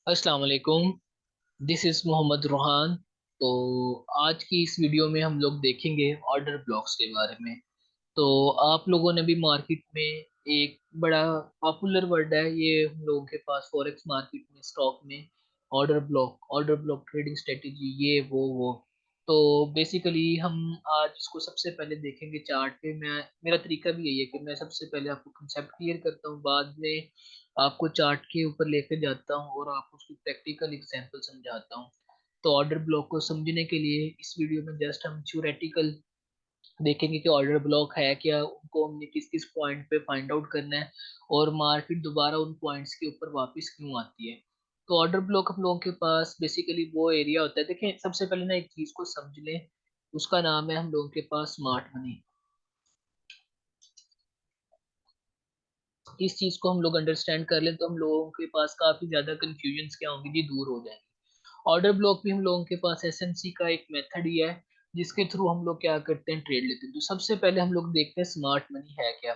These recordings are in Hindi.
अस्सलाम वालेकुम। This is Mohammad Ruhan. तो आज की इस वीडियो में हम लोग देखेंगे ऑर्डर ब्लॉक्स के बारे में। तो आप लोगों ने भी मार्केट में एक बड़ा पॉपुलर वर्ड है ये हम लोगों के पास फॉरेक्स मार्केट में स्टॉक में ऑर्डर ब्लॉक ट्रेडिंग स्ट्रेटेजी ये वो। तो बेसिकली हम आज इसको सबसे पहले देखेंगे चार्ट पे। मैं मेरा तरीका भी यही है कि मैं सबसे पहले आपको कंसेप्ट क्लियर करता हूँ, बाद में आपको चार्ट के ऊपर लेकर जाता हूँ और आपको उसकी प्रैक्टिकल एग्जांपल समझाता हूँ। तो ऑर्डर ब्लॉक को समझने के लिए इस वीडियो में जस्ट हम थ्योरेटिकल देखेंगे कि ऑर्डर ब्लॉक है क्या, उनको हमने किस किस पॉइंट पे फाइंड आउट करना है और मार्केट दोबारा उन पॉइंट्स के ऊपर वापस क्यों आती है। तो ऑर्डर ब्लॉक हम लोगों के पास बेसिकली वो एरिया होता है। देखें, सबसे पहले ना एक चीज को समझ लें, उसका नाम है हम लोगों के पास स्मार्ट मनी। इस चीज को हम लोग अंडरस्टैंड कर लें तो हम लोगों के पास काफी ज्यादा कंफ्यूजन क्या होंगी जी दूर हो जाएंगी। ऑर्डर ब्लॉक भी हम लोगों के पास एसएमसी का एक मेथड ही है जिसके थ्रू हम लोग क्या करते हैं, ट्रेड लेते हैं। तो सबसे पहले हम लोग देखते हैं स्मार्ट मनी है क्या।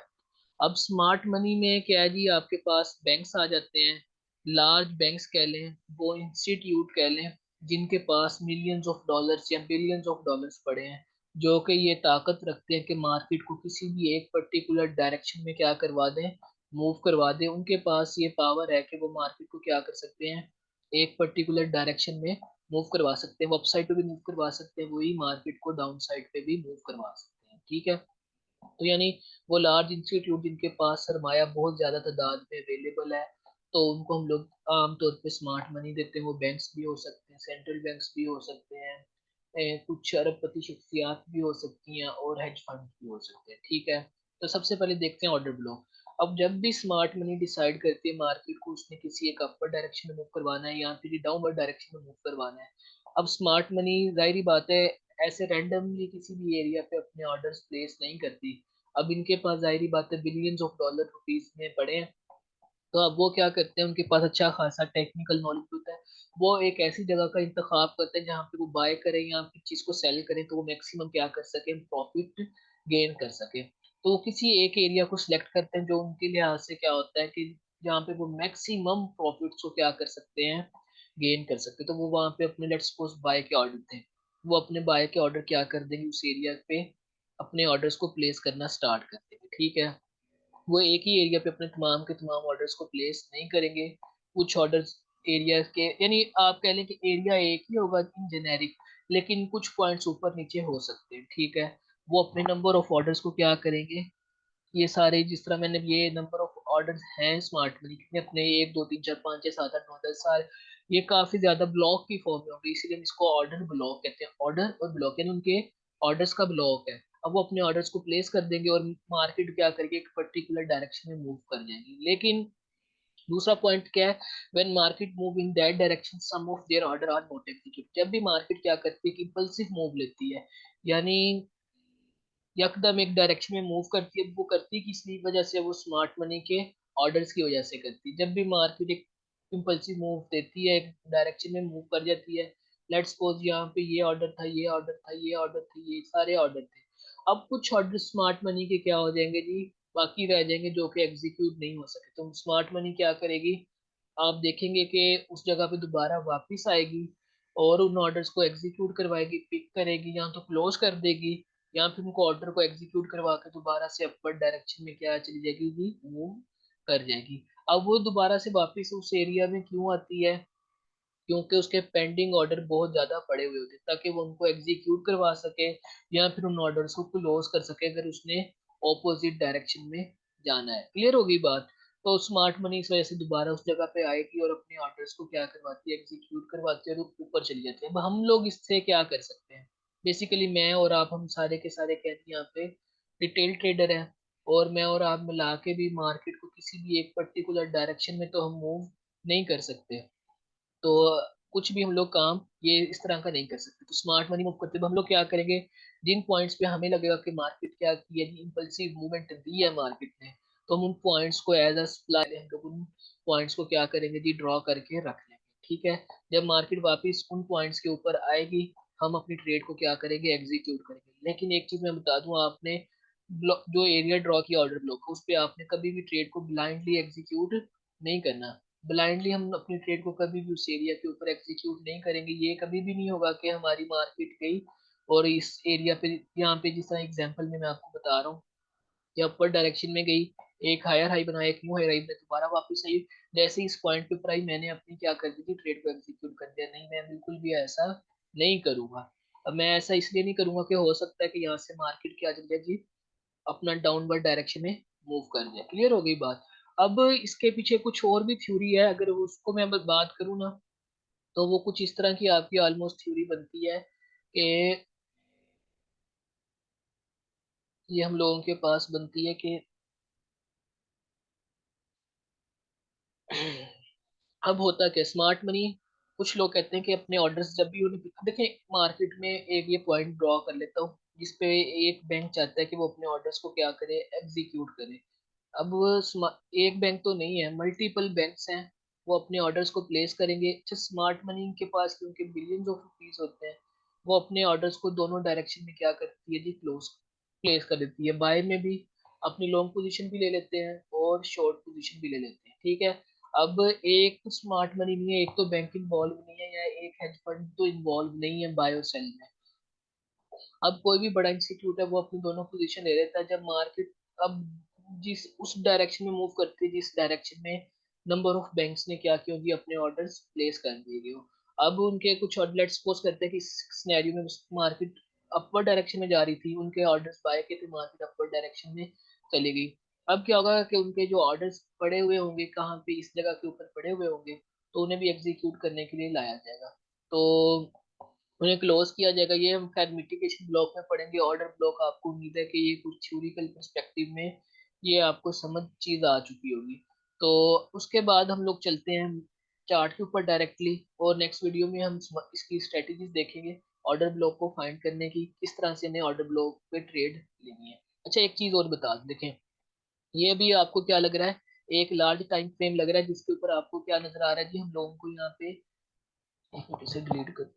अब स्मार्ट मनी में क्या है जी, आपके पास बैंक्स आ जाते हैं, लार्ज बैंक्स कह लें, वो इंस्टीट्यूट कह लें, जिनके पास मिलियंस ऑफ डॉलर्स या बिलियंस ऑफ डॉलर्स पड़े हैं, जो कि ये ताकत रखते हैं कि मार्केट को किसी भी एक पर्टिकुलर डायरेक्शन में क्या करवा दें, मूव करवा दें। उनके पास ये पावर है कि वो मार्केट को क्या कर सकते हैं, एक पर्टिकुलर डायरेक्शन में मूव करवा सकते हैं, वो अपसाइड पे भी मूव करवा सकते हैं, वही मार्केट को डाउन साइड पे भी मूव करवा सकते हैं। ठीक है। तो यानी वो लार्ज इंस्टीट्यूट जिनके पास सरमाया बहुत ज्यादा तादाद में अवेलेबल है, तो उनको हम लोग आमतौर पे स्मार्ट मनी देते हैं। वो बैंक्स भी हो सकते हैं, सेंट्रल बैंक्स भी हो सकते हैं, कुछ अरबपति शख्सियात भी हो सकती हैं और हेज फंड भी हो सकते हैं। ठीक है। तो सबसे पहले देखते हैं ऑर्डर ब्लॉक। अब जब भी स्मार्ट मनी डिसाइड करती है मार्केट को उसने किसी एक अपर डायरेक्शन में मूव करवाना है या फिर डाउनवर्ड डायरेक्शन में मूव करवाना है, अब स्मार्ट मनी जाहिर बात है ऐसे रैंडमली किसी भी एरिया पे अपने ऑर्डर्स प्लेस नहीं करती। अब इनके पास जाहिर बात है बिलियंस ऑफ डॉलर रुपीज में पड़े हैं। तो अब वो क्या करते हैं, उनके पास अच्छा खासा टेक्निकल नॉलेज होता है। वो एक ऐसी जगह का इंतखाब करते हैं जहाँ पे वो बाय करें या फिर चीज को सेल करें तो वो मैक्सिमम क्या कर सके, प्रॉफिट गेन कर सके। तो वो किसी एक एरिया को सिलेक्ट करते हैं जो उनके लिहाज से क्या होता है कि जहाँ पे वो मैक्सिमम प्रॉफिट को क्या कर सकते हैं, गेन कर सकते हैं। तो वो वहां पे अपने लेट्स सपोज बाय के ऑर्डर थे, वो अपने बाय के ऑर्डर क्या कर देंगे, उस एरिया पे अपने ऑर्डर्स को प्लेस करना स्टार्ट कर देंगे। ठीक है। वो एक ही एरिया पे अपने तमाम के तमाम ऑर्डर्स को प्लेस नहीं करेंगे। कुछ ऑर्डर्स एरिया के, यानी आप कह लें कि एरिया एक ही होगा इन जेनेरिक, लेकिन कुछ पॉइंट्स ऊपर नीचे हो सकते हैं। ठीक है। वो अपने नंबर ऑफ ऑर्डर्स को क्या करेंगे, ये सारे जिस तरह मैंने ये नंबर ऑफ ऑर्डर्स हैं स्मार्ट मनी के अपने, 1 2 3 4 5 6 7 8 9 10 साल, ये काफी ज्यादा ब्लॉक की फॉर्म में होंगे, इसीलिए हम इसको ऑर्डर ब्लॉक कहते हैं। ऑर्डर और ब्लॉक यानी उनके ऑर्डर्स का ब्लॉक है। अब वो अपने ऑर्डर्स को प्लेस कर देंगे और मार्केट क्या करके एक पर्टिकुलर डायरेक्शन में मूव कर जाएंगे। लेकिन दूसरा पॉइंट क्या है, when market move in that direction some of their order are not execute. जब भी मार्केट क्या करती है कि इंपल्सिव मूव लेती है, यानी यकदम एक डायरेक्शन में मूव करती है, वो करती किस वजह से, वो स्मार्ट मनी के ऑर्डर्स की वजह से करती है। जब भी मार्केट एक इम्पल्सिव मूव देती है, एक डायरेक्शन में मूव कर जाती है, लेट्स सपोज यहाँ पे ये ऑर्डर था, ये ऑर्डर था, ये ऑर्डर थे, ये सारे ऑर्डर थे। अब कुछ ऑर्डर स्मार्ट मनी के क्या हो जाएंगे जी, बाकी रह जाएंगे जो कि एग्जीक्यूट नहीं हो सके। तो स्मार्ट मनी क्या करेगी, आप देखेंगे कि उस जगह पे दोबारा वापस आएगी और उन ऑर्डर्स को एग्जीक्यूट करवाएगी, पिक करेगी या तो क्लोज कर देगी, या फिर उनको ऑर्डर को एग्जीक्यूट करवा के दोबारा से अपवर्ड डायरेक्शन में क्या चली जाएगी जी, मूव कर जाएगी। अब वो दोबारा से वापस उस एरिया में क्यों आती है, क्योंकि उसके पेंडिंग ऑर्डर बहुत ज्यादा पड़े हुए होते हैं, ताकि वो उनको एग्जीक्यूट करवा सके या फिर उन ऑर्डर्स को क्लोज कर सके अगर उसने ऑपोजिट डायरेक्शन में जाना है। क्लियर होगी बात। तो स्मार्ट मनी इस वजह से दोबारा उस जगह पे आएगी और अपने ऑर्डर्स को क्या करवाती है, एग्जीक्यूट करवाती है और ऊपर चली जाती है। अब हम लोग इससे क्या कर सकते हैं, बेसिकली मैं और आप, हम सारे के सारे कहते हैं यहाँ पे रिटेल ट्रेडर हैं, और मैं और आप मिला के भी मार्केट को किसी भी एक पर्टिकुलर डायरेक्शन में तो हम मूव नहीं कर सकते। तो कुछ भी हम लोग काम ये इस तरह का नहीं कर सकते। तो स्मार्ट मनी मूव करते हुए हम लोग क्या करेंगे, जिन पॉइंट्स पे हमें लगेगा कि मार्केट क्या की है, इंपल्सिव मूवमेंट दी है मार्केट ने, तो हम उन पॉइंट्स को एज अ सप्लाई हम लोग उन पॉइंट्स को क्या करेंगे जी, ड्रॉ करके रख लेंगे। ठीक है। जब मार्केट वापस उन पॉइंट्स के ऊपर आएगी, हम अपनी ट्रेड को क्या करेंगे, एग्जीक्यूट करेंगे। लेकिन एक चीज मैं बता दूं, आपने जो एरिया ड्रॉ किया ऑर्डर ब्लॉक उस पर आपने कभी भी ट्रेड को ब्लाइंडली एग्जीक्यूट नहीं करना। ब्लाइंडली हम अपनी ट्रेड को कभी भी उस एरिया के ऊपर एग्जीक्यूट नहीं करेंगे। ये कभी भी नहीं होगा कि हमारी मार्केट गई और इस एरिया पे, यहाँ पे जिस तरह एग्जांपल में मैं आपको बता रहा हूँ, ये अपर डायरेक्शन में गई, एक हायर हाई बनाया, एक न्यू हायर हाई में दोबारा वापस आई, जैसे इस पॉइंट पे ऊपर आई मैंने अपनी क्या कर दी थी, ट्रेड को एग्जीक्यूट कर दिया। नहीं, मैं बिल्कुल भी ऐसा नहीं करूंगा। अब मैं ऐसा इसलिए नहीं करूंगा कि हो सकता है कि यहाँ से मार्केट क्या चल जाए जी, अपना डाउनवर्ड डायरेक्शन में मूव कर जाए। क्लियर हो गई बात। अब इसके पीछे कुछ और भी थ्योरी है, अगर उसको मैं बात करूँ ना, तो वो कुछ इस तरह की आपकी ऑलमोस्ट थ्योरी बनती है कि ये हम लोगों के पास बनती है कि अब होता क्या, स्मार्ट मनी, कुछ लोग कहते हैं कि अपने ऑर्डर्स जब भी उन्हें देखें, मार्केट में एक ये पॉइंट ड्रॉ कर लेता हूँ जिसपे एक बैंक चाहता है कि वो अपने ऑर्डर्स को क्या करे, एग्जीक्यूट करे। अब एक बैंक तो नहीं है, मल्टीपल बैंक्स हैं, वो अपने ऑर्डर्स को प्लेस करेंगे। अच्छा, स्मार्ट मनी के पास क्योंकि बिलियंस ऑफ रुपीस होते हैं, वो अपने ऑर्डर्स को दोनों डायरेक्शन में क्या करती है जी, क्लोज प्लेस कर देती है। बाय में भी अपनी लॉन्ग पोजीशन भी ले लेते हैं और शॉर्ट पोजीशन भी ले लेते हैं। ठीक है। अब एक तो स्मार्ट मनी नहीं है, एक तो बैंक इन्वॉल्व नहीं है, या एक हेज फंड तो इन्वॉल्व नहीं है बाय और सेल में। अब कोई भी बड़ा इंस्टीट्यूट है वो अपनी दोनों पोजीशन ले लेता है। जब मार्केट अब जिस उस डायरेक्शन में मूव करती है जिस डायरेक्शन में नंबर ऑफ बैंक्स ने क्या किया कि अपने ऑर्डर्स प्लेस कर दिए गए हो, अब उनके कुछ ऑर्डर, लेट्स सपोज करते हैं कि इस सिनेरियो में मार्केट अपर डायरेक्शन में जा रही थी, उनके ऑर्डर्स बाय के थे, मार्केट अपर डायरेक्शन में चली गई। अब क्या होगा कि उनके जो ऑर्डर्स पड़े हुए होंगे कहाँ पे, इस जगह के ऊपर पड़े हुए होंगे, तो उन्हें भी एग्जीक्यूट करने के लिए लाया जाएगा। तो उन्हें क्लोज किया जाएगा। ये हम खैर मिटिगेशन ब्लॉक में पढ़ेंगे। ऑर्डर ब्लॉक आपको उम्मीद है कि ये कुछ थ्योरिकल पर्सपेक्टिव में ये आपको समझ चीज आ चुकी होगी। तो उसके बाद हम लोग चलते हैं चार्ट के ऊपर डायरेक्टली, और नेक्स्ट वीडियो में हम इसकी स्ट्रेटेजीज देखेंगे ऑर्डर ब्लॉक को फाइंड करने की, किस तरह से इन्हें ऑर्डर ब्लॉक पे ट्रेड लेनी है। अच्छा, एक चीज और बता दें, देखें ये भी आपको क्या लग रहा है, एक लार्ज टाइम फ्रेम लग रहा है जिसके ऊपर आपको क्या नजर आ रहा है जी, हम लोगों को यहाँ पे, एक मिनट इसे डिलीट कर,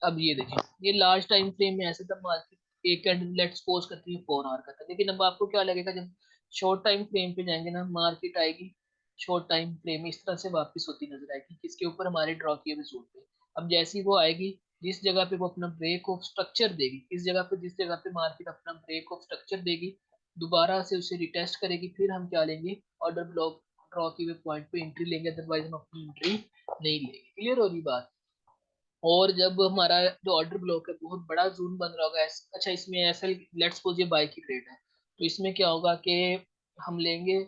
अब ये देखें, ये लार्ज टाइम फ्रेम में ऐसे तब मार्केट एक कैंडल लेट्स सपोज करती है 4 आवर का था, लेकिन अब आपको क्या लगेगा जब शॉर्ट टाइम फ्रेम पे जाएंगे ना, मार्केट आएगी शॉर्ट टाइम फ्रेम में इस तरह से वापस होती नजर आएगी, किसके ऊपर, हमारे ड्रॉ किए हुए सूट पे। अब जैसी वो आएगी, जिस जगह पे वो अपना ब्रेक ऑफ स्ट्रक्चर देगी, इस जगह पे जिस जगह पे मार्केट अपना ब्रेक ऑफ स्ट्रक्चर देगी, दोबारा से उसे रिटेस्ट करेगी, फिर हम क्या लेंगे, ऑर्डर ब्लॉक ड्रॉ किए हुए पॉइंट पे एंट्री लेंगे, अदरवाइज हम अपनी एंट्री नहीं लेंगे। क्लियर हो रही बात। और जब हमारा जो ऑर्डर ब्लॉक है बहुत बड़ा जोन बन रहा होगा, अच्छा इसमें ऐसा, लेट्स सपोज ये बाय की ट्रेड है, तो इसमें क्या होगा कि हम लेंगे,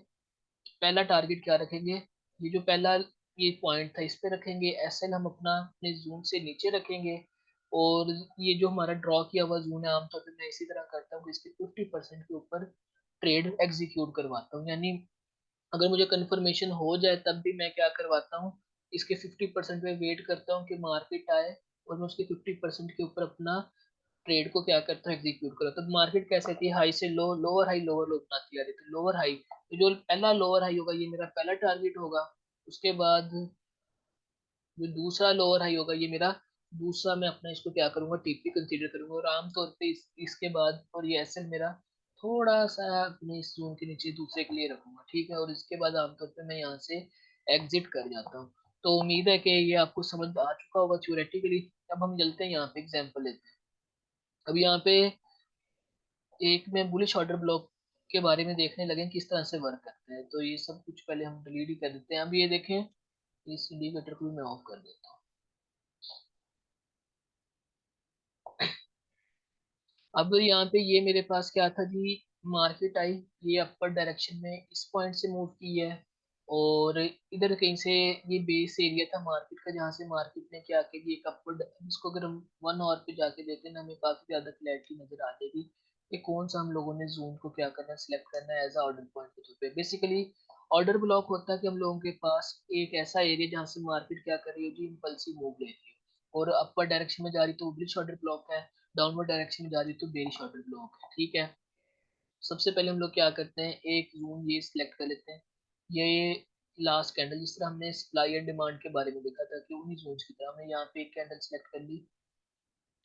पहला टारगेट क्या रखेंगे, ये जो पहला ये पॉइंट था इस पे रखेंगे, एसएल हम अपना अपने जोन से नीचे रखेंगे। और ये जो हमारा ड्रॉ किया हुआ जोन है, आमतौर पर मैं इसी तरह करता हूँ कि इसके 50% के ऊपर ट्रेड एग्जीक्यूट करवाता हूँ, यानी अगर मुझे कंफर्मेशन हो जाए तब भी मैं क्या करवाता हूँ, इसके 50% में वेट करता हूँ कि मार्केट आए, और मैं उसके 50% के ऊपर अपना ट्रेड को क्या करता हूँ, एग्जीक्यूट करो। तो मार्केट कैसे थी, हाई से लो, लोअर लो बनाती आ रही थी, लोअर हाई, तो जो पहला लोअर हाई होगा ये मेरा पहला टारगेट होगा। उसके बाद जो दूसरा लोअर हाई होगा ये मेरा दूसरा, मैं अपना इसको क्या करूंगा, टीपी कंसीडर करूंगा। और आमतौर पे इसके बाद, और ये एसएल मेरा थोड़ा सा अपने इस जोन के नीचे दूसरे के लिए रखूंगा, ठीक है। और इसके बाद आमतौर पे मैं यहाँ से एग्जिट कर जाता हूँ। तो उम्मीद है कि ये आपको समझ आ चुका होगा थ्योरेटिकली। अब हम चलते हैं यहाँ पे एग्जाम्पल लेते हैं। अब यहाँ पे एक में बुलिश ऑर्डर ब्लॉक के बारे में देखने लगे किस तरह से वर्क करते हैं, तो ये सब कुछ पहले हम डिलीट ही कर देते हैं। अब ये देखें, इस इंडिकेटर को भी मैं ऑफ कर देता हूँ। अब यहाँ पे ये मेरे पास क्या था जी, मार्केट आई, ये अपर डायरेक्शन में इस पॉइंट से मूव की है, और इधर कहीं से ये बेस एरिया था मार्केट का, जहाँ से मार्केट ने क्या किया कि एक अपर, इसको अगर हम 1 आवर पे जाके देखें ना, हमें काफी ज्यादा क्लैरिटी नजर आ जाएगी कि कौन सा हम लोगों ने जोन को क्या करना है, सिलेक्ट करना है एज ऑर्डर पॉइंट के तौर पे। बेसिकली ऑर्डर ब्लॉक होता है कि हम लोगों के पास एक ऐसा एरिया जहाँ से मार्केट क्या कर रही है जी, इम्पल्सिव मूव ले रही है, और अपर डायरेक्शन में जा रही तो बुलिश ऑर्डर ब्लॉक है, डाउनवर्ड डायरेक्शन में जा रही तो बेरिश ऑर्डर ब्लॉक है, ठीक है। सबसे पहले हम लोग क्या करते हैं, एक जोन ये सिलेक्ट कर लेते हैं, ये लास्ट कैंडल, जिस तरह हमने सप्लाई एंड डिमांड के बारे में देखा था कि उन्हीं जोन्स की तरह हमने यहाँ पे एक कैंडल सिलेक्ट कर ली,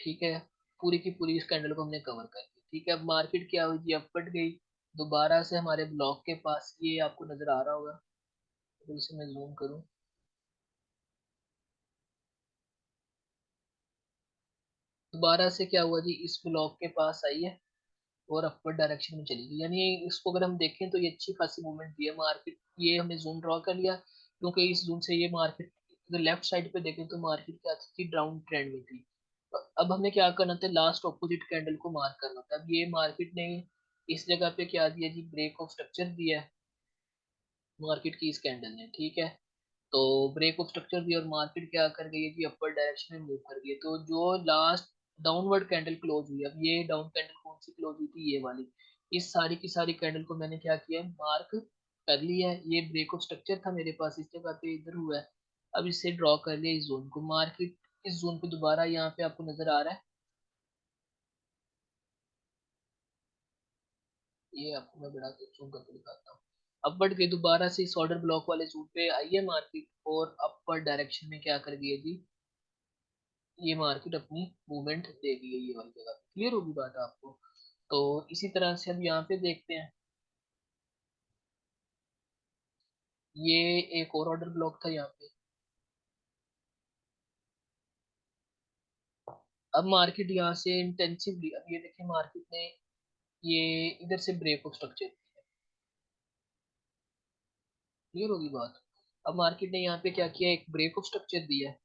ठीक है। पूरी की पूरी इस कैंडल को हमने कवर कर दी, ठीक है। अब मार्केट क्या हुई जी, अब कट गई, दोबारा से हमारे ब्लॉक के पास ये आपको नजर आ रहा होगा, तो इसे मैं जूम करूँ, दोबारा से क्या हुआ जी, इस ब्लॉक के पास आई है और अपवर्ड डायरेक्शन में चली गई। यानी इसको अगर हम देखें तो ये अच्छी खासी मूवमेंट दी है मार्केट। ये हमने जोन ड्रॉ कर लिया क्योंकि इस जोन से ये मार्केट, अगर लेफ्ट साइड पे देखें तो मार्केट क्या थी, डाउन ट्रेंड में थी। अब हमें क्या करना था, लास्ट ऑपोजिट कैंडल को मार्क करना था। अब ये मार्केट ने इस जगह पे क्या दिया जी, ब्रेक ऑफ स्ट्रक्चर दिया है मार्केट की इस कैंडल ने, ठीक है। तो ब्रेक ऑफ स्ट्रक्चर दिया और मार्केट क्या कर गई है जी, अपर डायरेक्शन में मूव कर गई है। तो जो लास्ट डाउनवर्ड कैंडल क्लोज हुई, अब ये डाउन कैंडल कौन सी क्लोज हुई थी, ये वाली। इस सारी की सारी कैंडल को मैंने क्या किया है, मार्क कर लिया है। ये ब्रेक ऑफ स्ट्रक्चर था मेरे पास, इस जगह पे इधर हुआ है। अब इससे ड्रॉ कर लिया इस जोन को, मार्केट इस जोन पे दोबारा यहाँ पे आपको नजर आ रहा है, ये आपको मैं बड़ा जूम करके दिखाता हूँ। अपवर्ड के दोबारा से इस ऑर्डर ब्लॉक वाले जोन पे आई है मार्केट और अपर डायरेक्शन में क्या कर गई है जी, ये मार्केट अपनी मूवमेंट दे दी है ये वाली जगह। क्लियर होगी बात आपको। तो इसी तरह से हम यहाँ पे देखते हैं, ये एक और ऑर्डर ब्लॉक था यहाँ पे। अब मार्केट यहाँ से इंटेंसिवली, अब ये देखिए मार्केट ने ये इधर से ब्रेक ऑफ स्ट्रक्चर, क्लियर होगी बात। अब मार्केट ने यहाँ पे क्या किया, एक ब्रेक ऑफ स्ट्रक्चर दिया है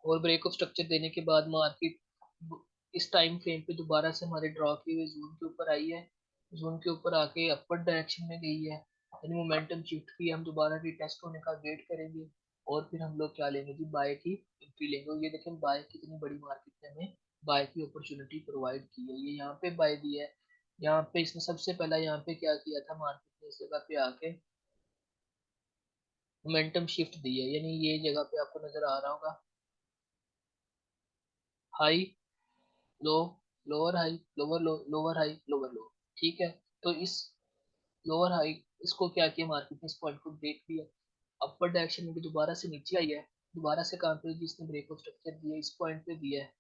और ब्रेक ऑफ स्ट्रक्चर देने के बाद मार्केट इस टाइम फ्रेम पे दोबारा से हमारे ड्रॉ किए हुए जोन के ऊपर आई है। जोन के ऊपर आके अपर डायरेक्शन में गई है, यानी मोमेंटम शिफ्ट की। हम दोबारा रीटेस्ट होने का वेट करेंगे और फिर हम लोग क्या लेंगे जी, बाय की एंट्री लेंगे। और ये देखें बाय कितनी बड़ी मार्केट ने हमें बाय की अपॉर्चुनिटी प्रोवाइड की है। ये यहाँ पे बाय दी है, यहाँ पे इसने सबसे पहला यहाँ पे क्या किया था, मार्केट ने इस जगह पे आके मोमेंटम शिफ्ट दी है। यानी ये जगह पे आपको नजर आ रहा होगा, high low, lower high, lower लो, लोअर हाई, लोअर लो, ठीक है। तो इस लोअर हाई, इसको क्या किया मार्केट ने, इस पॉइंट को ब्रेक किया, अपर डायरेक्शन में भी दोबारा से नीचे आई है। दोबारा से कहाँ पे, जिसने ब्रेक ऑफ स्ट्रक्चर दिया इस पॉइंट पे दिया है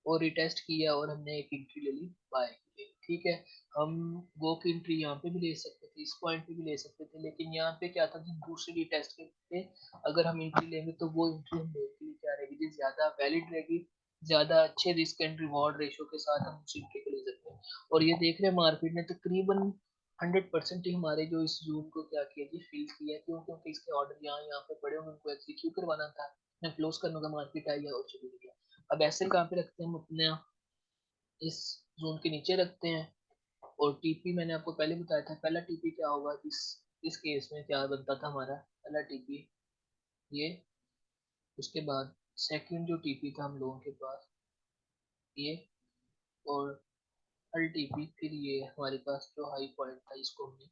और रिटेस्ट किया और हमने एक एंट्री ले ली बाय के लिए, ठीक है। हम वो की एंट्री यहाँ पे भी ले सकते थे, इस पॉइंट पे भी ले सकते थे, लेकिन यहाँ पे क्या था कि दूसरी रिटेस्ट के पे अगर हम एंट्री लेंगे तो वो एंट्री हम लेने के लिए क्या रहेगी जी, ज्यादा वैलिड रहेगी, ज्यादा अच्छे रिस्क एंड रिवॉर्ड रेशो के साथ हम उस एंट्री को ले सकते हैं। और ये देख रहे हैं मार्केट ने तकरीबन 100% ही हमारे जो इस जोन को क्या किया जी, फिल किया। क्यों, क्योंकि इसके ऑर्डर यहाँ पे पड़े हुए, उनको एग्जीक्यूट करवाना था, क्लोज करने का, मार्केट आई है और चली गई। अब ऐसे कहाँ पे रखते हैं हम अपने, इस जोन के नीचे रखते हैं। और टीपी मैंने आपको पहले बताया था, पहला टीपी क्या होगा, इस केस में क्या बनता था हमारा पहला टीपी, ये। उसके बाद सेकंड जो टीपी था हम लोगों के पास, ये। और हल टीपी, फिर ये हमारे पास जो हाई पॉइंट था, इसको हमने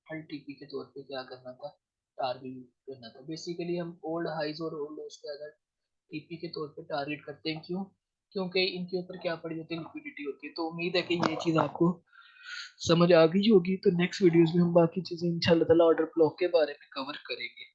हल टीपी के तौर पे क्या करना था, टारगेट करना था। बेसिकली हम ओल्ड हाइज और ओल्ड लोस को अगर टीपी के तौर पे टारगेट करते हैं, क्यों, क्योंकि इनके ऊपर क्या पड़ी होती है, लिक्विडिटी होती है। तो उम्मीद है कि ये चीज़ आपको समझ आ गई होगी। तो नेक्स्ट वीडियोस में हम बाकी चीज़ें इंशाल्लाह ताला ऑर्डर ब्लॉक के बारे में कवर करेंगे।